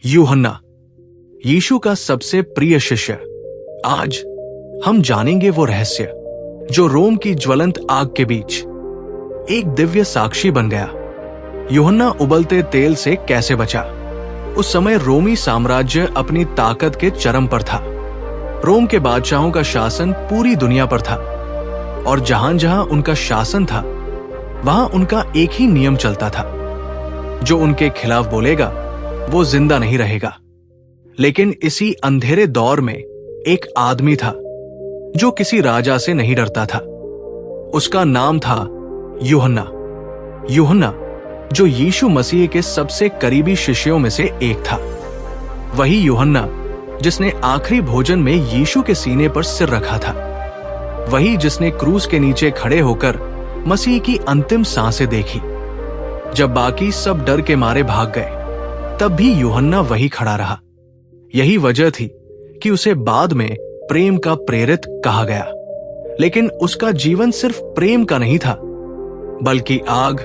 यूहन्ना, यीशु का सबसे प्रिय शिष्य। आज हम जानेंगे वो रहस्य जो रोम की ज्वलंत आग के बीच एक दिव्य साक्षी बन गया। यूहन्ना उबलते तेल से कैसे बचा? उस समय रोमी साम्राज्य अपनी ताकत के चरम पर था। रोम के बादशाहों का शासन पूरी दुनिया पर था और जहां जहां उनका शासन था वहां उनका एक ही नियम चलता था, जो उनके खिलाफ बोलेगा वो जिंदा नहीं रहेगा। लेकिन इसी अंधेरे दौर में एक आदमी था जो किसी राजा से नहीं डरता था। उसका नाम था यूहन्ना। यूहन्ना जो यीशु मसीह के सबसे करीबी शिष्यों में से एक था। वही यूहन्ना जिसने आखिरी भोजन में यीशु के सीने पर सिर रखा था। वही जिसने क्रूस के नीचे खड़े होकर मसीह की अंतिम सांसें देखी। जब बाकी सब डर के मारे भाग गए, तब भी यूहन्ना वही खड़ा रहा। यही वजह थी कि उसे बाद में प्रेम का प्रेरित कहा गया। लेकिन उसका जीवन सिर्फ प्रेम का नहीं था, बल्कि आग,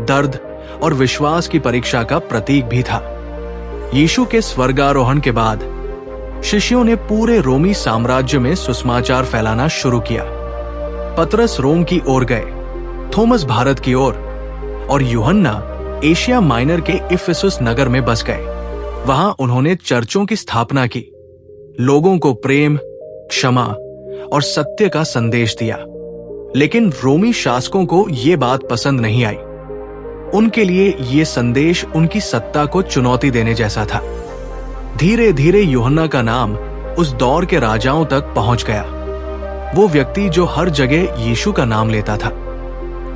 दर्द और विश्वास की परीक्षा का प्रतीक भी था। यीशु के स्वर्गारोहण के बाद शिष्यों ने पूरे रोमी साम्राज्य में सुसमाचार फैलाना शुरू किया। पतरस रोम की ओर गए, थॉमस भारत की ओर, और यूहन्ना एशिया माइनर के इफिसुस नगर में बस गए। वहां उन्होंने चर्चों की स्थापना की, लोगों को प्रेम, क्षमा और सत्य का संदेश दिया। लेकिन रोमी शासकों को यह बात पसंद नहीं आई। उनके लिए यह संदेश उनकी सत्ता को चुनौती देने जैसा था। धीरे धीरे यूहन्ना का नाम उस दौर के राजाओं तक पहुंच गया। वो व्यक्ति जो हर जगह यीशु का नाम लेता था,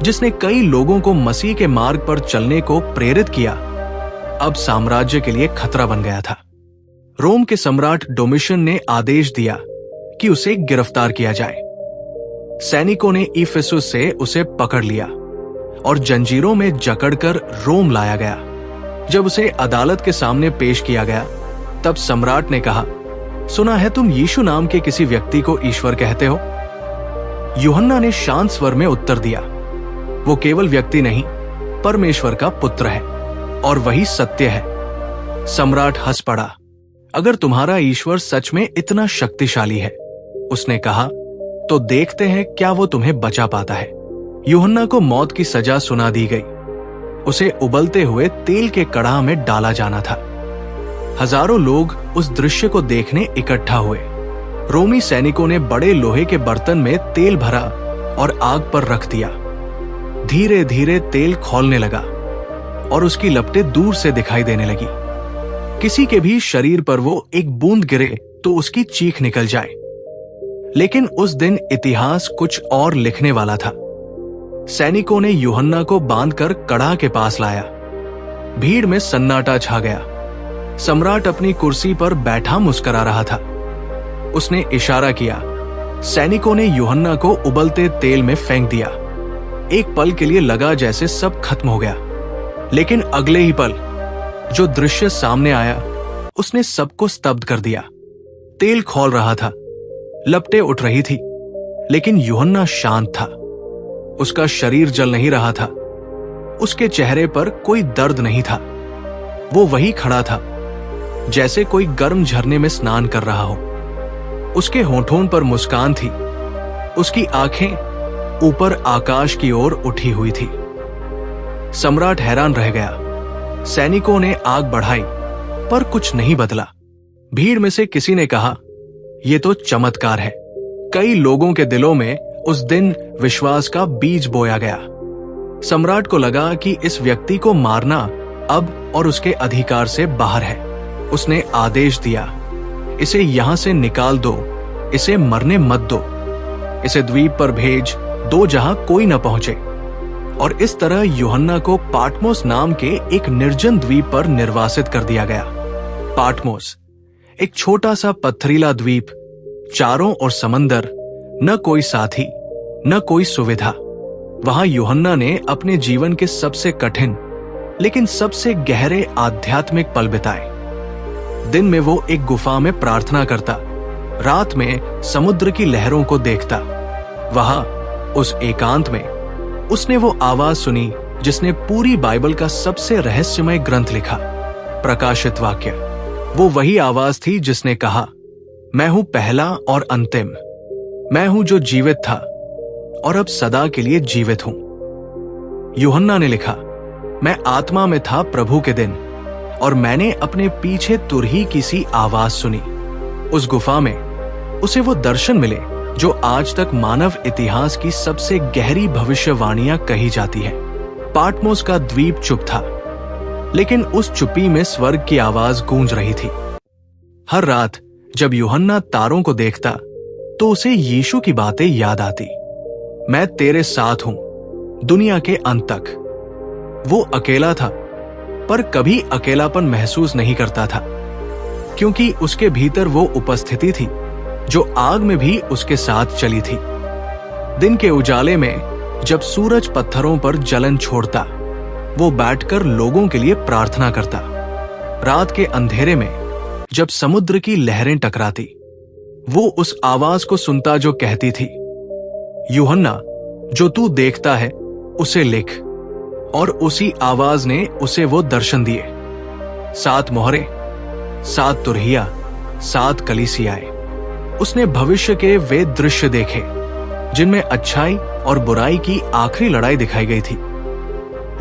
जिसने कई लोगों को मसीह के मार्ग पर चलने को प्रेरित किया, अब साम्राज्य के लिए खतरा बन गया था। रोम के सम्राट डोमिशियन ने आदेश दिया कि उसे गिरफ्तार किया जाए। सैनिकों ने इफिसुस से उसे पकड़ लिया और जंजीरों में जकड़कर रोम लाया गया। जब उसे अदालत के सामने पेश किया गया, तब सम्राट ने कहा, सुना है तुम यीशु नाम के किसी व्यक्ति को ईश्वर कहते हो। यूहन्ना ने शांत स्वर में उत्तर दिया, वो केवल व्यक्ति नहीं, परमेश्वर का पुत्र है और वही सत्य है। सम्राट हंस पड़ा। अगर तुम्हारा ईश्वर सच में इतना शक्तिशाली है, उसने कहा, तो देखते हैं क्या वो तुम्हें बचा पाता है। यूहन्ना को मौत की सजा सुना दी गई। उसे उबलते हुए तेल के कड़ाह में डाला जाना था। हजारों लोग उस दृश्य को देखने इकट्ठा हुए। रोमी सैनिकों ने बड़े लोहे के बर्तन में तेल भरा और आग पर रख दिया। धीरे धीरे तेल खौलने लगा और उसकी लपटें दूर से दिखाई देने लगी। किसी के भी शरीर पर वो एक बूंद गिरे तो उसकी चीख निकल जाए। लेकिन उस दिन इतिहास कुछ और लिखने वाला था। सैनिकों ने यूहन्ना को बांधकर कड़ाह के पास लाया। भीड़ में सन्नाटा छा गया। सम्राट अपनी कुर्सी पर बैठा मुस्कुरा रहा था। उसने इशारा किया। सैनिकों ने यूहन्ना को उबलते तेल में फेंक दिया। एक पल के लिए लगा जैसे सब खत्म हो गया, लेकिन अगले ही पल जो दृश्य सामने आया उसने सबको स्तब्ध कर दिया। तेल खौल रहा था, लपटें उठ रही थी, लेकिन यूहन्ना शांत था। उसका शरीर जल नहीं रहा था। उसके चेहरे पर कोई दर्द नहीं था। वो वही खड़ा था, जैसे कोई गर्म झरने में स्नान कर रहा हो। उसके होठों पर मुस्कान थी। उसकी आंखें ऊपर आकाश की ओर उठी हुई थी। सम्राट हैरान रह गया। सैनिकों ने आग बढ़ाई, पर कुछ नहीं बदला। भीड़ में से किसी ने कहा, यह तो चमत्कार है। कई लोगों के दिलों में उस दिन विश्वास का बीज बोया गया। सम्राट को लगा कि इस व्यक्ति को मारना अब और उसके अधिकार से बाहर है। उसने आदेश दिया, इसे यहां से निकाल दो, इसे मरने मत दो। इसे द्वीप पर भेज दो जहां कोई न पहुंचे। और इस तरह यूहन्ना को पाटमोस नाम के एक निर्जन द्वीप पर निर्वासित कर दिया गया। पाटमोस एक छोटा सा पत्थरीला द्वीप, चारों ओर समंदर, न कोई साथी, न कोई सुविधा। वहां यूहन्ना ने अपने जीवन के सबसे कठिन लेकिन सबसे गहरे आध्यात्मिक पल बिताए। दिन में वो एक गुफा में प्रार्थना करता, रात में समुद्र की लहरों को देखता। वहां उस एकांत में उसने वो आवाज सुनी जिसने पूरी बाइबल का सबसे रहस्यमय ग्रंथ लिखा, प्रकाशित वाक्य। वो वही आवाज थी जिसने कहा, मैं हूं पहला और अंतिम, मैं हूं जो जीवित था और अब सदा के लिए जीवित हूं। यूहन्ना ने लिखा, मैं आत्मा में था प्रभु के दिन और मैंने अपने पीछे तुरही की सी आवाज सुनी। उस गुफा में उसे वो दर्शन मिले जो आज तक मानव इतिहास की सबसे गहरी भविष्यवाणियां कही जाती है। पाटमोस का द्वीप चुप था, लेकिन उस चुप्पी में स्वर्ग की आवाज गूंज रही थी। हर रात जब यूहन्ना तारों को देखता तो उसे यीशु की बातें याद आती, मैं तेरे साथ हूं दुनिया के अंत तक। वो अकेला था, पर कभी अकेलापन महसूस नहीं करता था, क्योंकि उसके भीतर वो उपस्थिति थी जो आग में भी उसके साथ चली थी। दिन के उजाले में जब सूरज पत्थरों पर जलन छोड़ता, वो बैठकर लोगों के लिए प्रार्थना करता। रात के अंधेरे में जब समुद्र की लहरें टकराती, वो उस आवाज को सुनता जो कहती थी, यूहन्ना, जो तू देखता है उसे लिख। और उसी आवाज ने उसे वो दर्शन दिए, 7 मोहरें, 7 तुरहिया, 7 कलीसियाएं। उसने भविष्य के वे दृश्य देखे जिनमें अच्छाई और बुराई की आखिरी लड़ाई दिखाई गई थी।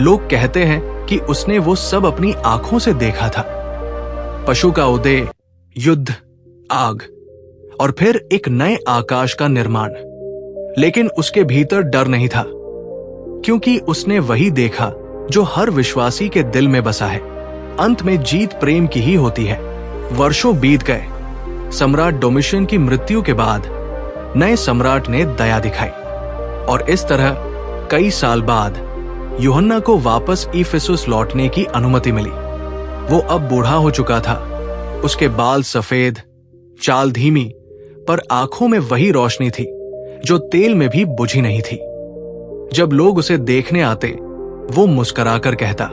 लोग कहते हैं कि उसने वो सब अपनी आंखों से देखा था। पशु का उदय, युद्ध, आग और फिर एक नए आकाश का निर्माण। लेकिन उसके भीतर डर नहीं था, क्योंकि उसने वही देखा जो हर विश्वासी के दिल में बसा है। अंत में जीत प्रेम की ही होती है। वर्षों बीत गए। सम्राट डोमिशियन की मृत्यु के बाद नए सम्राट ने दया दिखाई और इस तरह कई साल बाद यूहन्ना को वापस इफिसुस लौटने की अनुमति मिली। वो अब बूढ़ा हो चुका था। उसके बाल सफेद, चाल धीमी, पर आंखों में वही रोशनी थी जो तेल में भी बुझी नहीं थी। जब लोग उसे देखने आते, वो मुस्कुराकर कहता,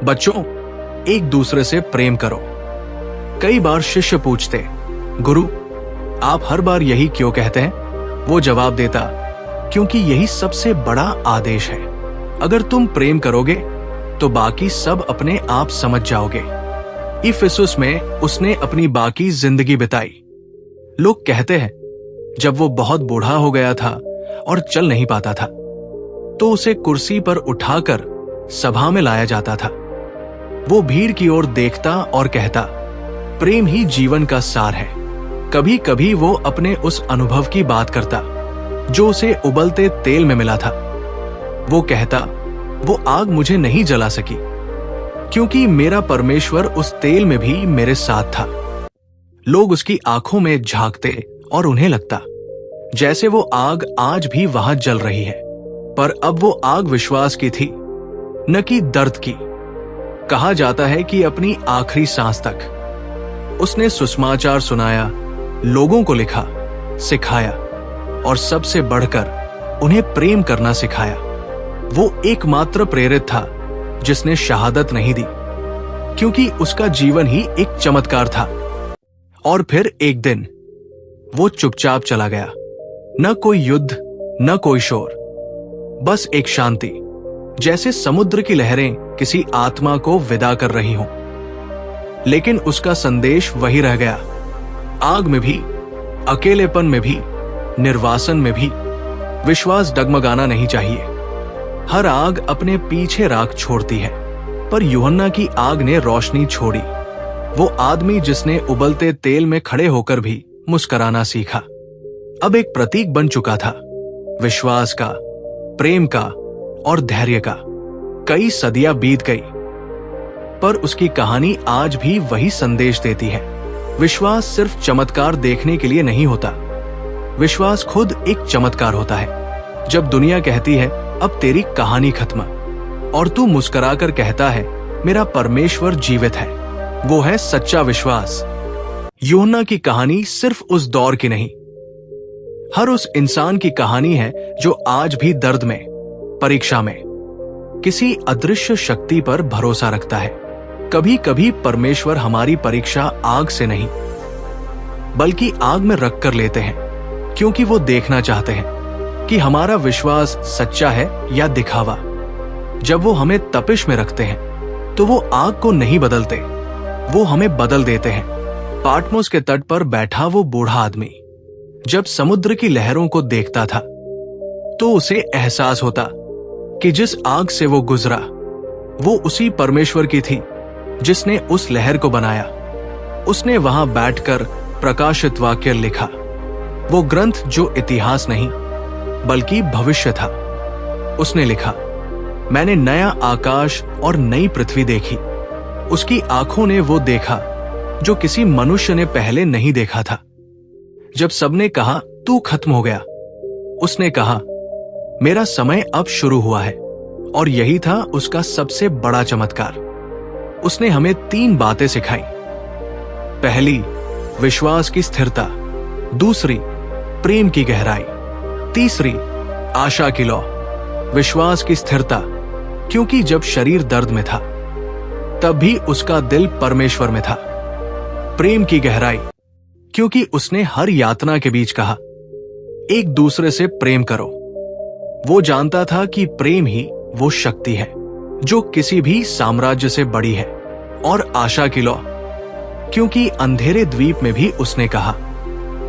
बच्चों, एक दूसरे से प्रेम करो। कई बार शिष्य पूछते, गुरु, आप हर बार यही क्यों कहते हैं? वो जवाब देता, क्योंकि यही सबसे बड़ा आदेश है। अगर तुम प्रेम करोगे तो बाकी सब अपने आप समझ जाओगे। इफिसुस में उसने अपनी बाकी जिंदगी बिताई। लोग कहते हैं जब वो बहुत बूढ़ा हो गया था और चल नहीं पाता था, तो उसे कुर्सी पर उठाकर सभा में लाया जाता था। वो भीड़ की ओर देखता और कहता, प्रेम ही जीवन का सार है। कभी कभी वो अपने उस अनुभव की बात करता जो उसे उबलते तेल में मिला था। वो कहता, वो आग मुझे नहीं जला सकी, क्योंकि मेरा परमेश्वर उस तेल में भी मेरे साथ था। लोग उसकी आंखों में झांकते और उन्हें लगता जैसे वो आग आज भी वहां जल रही है, पर अब वो आग विश्वास की थी, न कि दर्द की। कहा जाता है कि अपनी आखिरी सांस तक उसने सुसमाचार सुनाया, लोगों को लिखा, सिखाया और सबसे बढ़कर उन्हें प्रेम करना सिखाया। वो एकमात्र प्रेरित था जिसने शहादत नहीं दी, क्योंकि उसका जीवन ही एक चमत्कार था। और फिर एक दिन वो चुपचाप चला गया। न कोई युद्ध, न कोई शोर, बस एक शांति, जैसे समुद्र की लहरें किसी आत्मा को विदा कर रही हों। लेकिन उसका संदेश वही रह गया। आग में भी, अकेलेपन में भी, निर्वासन में भी विश्वास डगमगाना नहीं चाहिए। हर आग अपने पीछे राख छोड़ती है, पर यूहन्ना की आग ने रोशनी छोड़ी। वो आदमी जिसने उबलते तेल में खड़े होकर भी मुस्कुराना सीखा, अब एक प्रतीक बन चुका था, विश्वास का, प्रेम का और धैर्य का। कई सदियां बीत गई, पर उसकी कहानी आज भी वही संदेश देती है। विश्वास सिर्फ चमत्कार देखने के लिए नहीं होता, विश्वास खुद एक चमत्कार होता है। जब दुनिया कहती है अब तेरी कहानी खत्म, और तू मुस्कुराकर कहता है मेरा परमेश्वर जीवित है, वो है सच्चा विश्वास। यूहन्ना की कहानी सिर्फ उस दौर की नहीं, हर उस इंसान की कहानी है जो आज भी दर्द में, परीक्षा में किसी अदृश्य शक्ति पर भरोसा रखता है। कभी कभी परमेश्वर हमारी परीक्षा आग से नहीं, बल्कि आग में रख कर लेते हैं, क्योंकि वो देखना चाहते हैं कि हमारा विश्वास सच्चा है या दिखावा। जब वो हमें तपिश में रखते हैं तो वो आग को नहीं बदलते, वो हमें बदल देते हैं। पाटमोस के तट पर बैठा वो बूढ़ा आदमी जब समुद्र की लहरों को देखता था तो उसे एहसास होता कि जिस आग से वो गुजरा वो उसी परमेश्वर की थी जिसने उस लहर को बनाया। उसने वहां बैठकर प्रकाशित वाक्य लिखा, वो ग्रंथ जो इतिहास नहीं बल्कि भविष्य था। उसने लिखा, मैंने नया आकाश और नई पृथ्वी देखी। उसकी आंखों ने वो देखा जो किसी मनुष्य ने पहले नहीं देखा था। जब सबने कहा तू खत्म हो गया, उसने कहा मेरा समय अब शुरू हुआ है। और यही था उसका सबसे बड़ा चमत्कार। उसने हमें 3 बातें सिखाई। पहली, विश्वास की स्थिरता। दूसरी, प्रेम की गहराई। तीसरी, आशा की लौ। विश्वास की स्थिरता, क्योंकि जब शरीर दर्द में था तब भी उसका दिल परमेश्वर में था। प्रेम की गहराई, क्योंकि उसने हर यातना के बीच कहा, एक दूसरे से प्रेम करो। वो जानता था कि प्रेम ही वो शक्ति है जो किसी भी साम्राज्य से बड़ी है। और आशा की लौ, क्योंकि अंधेरे द्वीप में भी उसने कहा,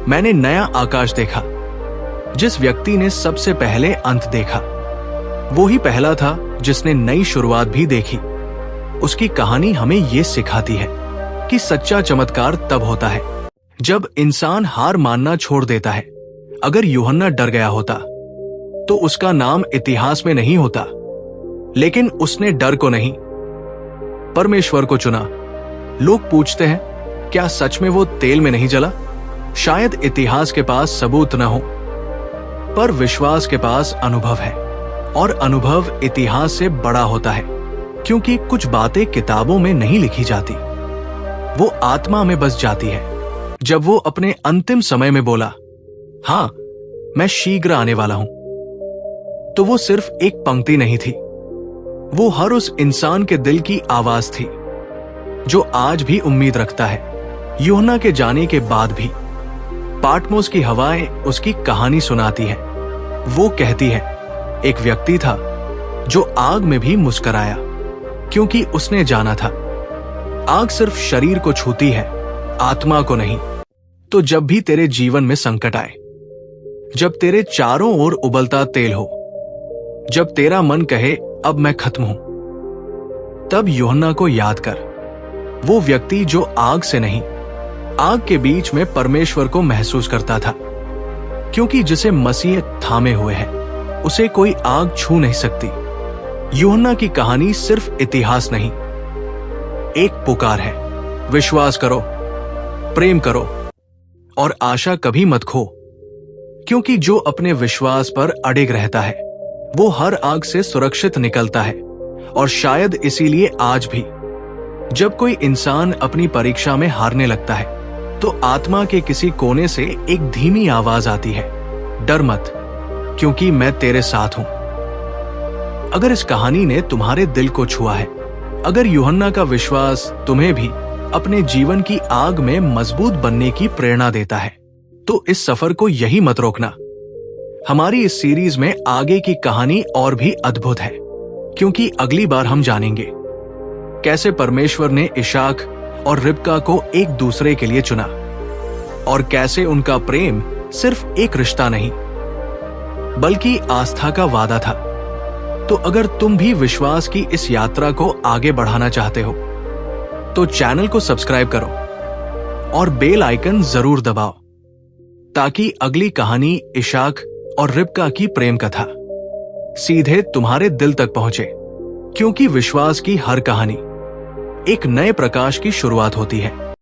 मैंने नया आकाश देखा। जिस व्यक्ति ने सबसे पहले अंत देखा वो ही पहला था जिसने नई शुरुआत भी देखी। उसकी कहानी हमें ये सिखाती है कि सच्चा चमत्कार तब होता है जब इंसान हार मानना छोड़ देता है। अगर यूहन्ना डर गया होता तो उसका नाम इतिहास में नहीं होता, लेकिन उसने डर को नहीं, परमेश्वर को चुना। लोग पूछते हैं, क्या सच में वो तेल में नहीं जला? शायद इतिहास के पास सबूत न हो, पर विश्वास के पास अनुभव है। और अनुभव इतिहास से बड़ा होता है, क्योंकि कुछ बातें किताबों में नहीं लिखी जाती, वो आत्मा में बस जाती है। जब वो अपने अंतिम समय में बोला, हाँ मैं शीघ्र आने वाला हूं, तो वो सिर्फ एक पंक्ति नहीं थी, वो हर उस इंसान के दिल की आवाज थी जो आज भी उम्मीद रखता है। यूहन्ना के जाने के बाद भी पाटमोस की हवाएं उसकी कहानी सुनाती है। वो कहती है, एक व्यक्ति था जो आग में भी मुस्कुराया, क्योंकि उसने जाना था आग सिर्फ शरीर को छूती है, आत्मा को नहीं। तो जब भी तेरे जीवन में संकट आए, जब तेरे चारों ओर उबलता तेल हो, जब तेरा मन कहे अब मैं खत्म हूं, तब यूहन्ना को याद कर। वो व्यक्ति जो आग से नहीं, आग के बीच में परमेश्वर को महसूस करता था, क्योंकि जिसे मसीह थामे हुए है उसे कोई आग छू नहीं सकती। यूहन्ना की कहानी सिर्फ इतिहास नहीं, एक पुकार है। विश्वास करो, प्रेम करो और आशा कभी मत खो, क्योंकि जो अपने विश्वास पर अडिग रहता है वो हर आग से सुरक्षित निकलता है। और शायद इसीलिए आज भी जब कोई इंसान अपनी परीक्षा में हारने लगता है तो आत्मा के किसी कोने से एक धीमी आवाज आती है, डर मत, क्योंकि मैं तेरे साथ हूं। अगर इस कहानी ने तुम्हारे दिल को छुआ है, अगर यूहन्ना का विश्वास तुम्हें भी अपने जीवन की आग में मजबूत बनने की प्रेरणा देता है, तो इस सफर को यही मत रोकना। हमारी इस सीरीज में आगे की कहानी और भी अद्भुत है, क्योंकि अगली बार हम जानेंगे कैसे परमेश्वर ने इशाक और रिबका को एक दूसरे के लिए चुना और कैसे उनका प्रेम सिर्फ एक रिश्ता नहीं बल्कि आस्था का वादा था। तो अगर तुम भी विश्वास की इस यात्रा को आगे बढ़ाना चाहते हो तो चैनल को सब्सक्राइब करो और बेल आइकन जरूर दबाओ, ताकि अगली कहानी इशाक और रिबका की प्रेम कथा सीधे तुम्हारे दिल तक पहुंचे, क्योंकि विश्वास की हर कहानी एक नए प्रकाश की शुरुआत होती है।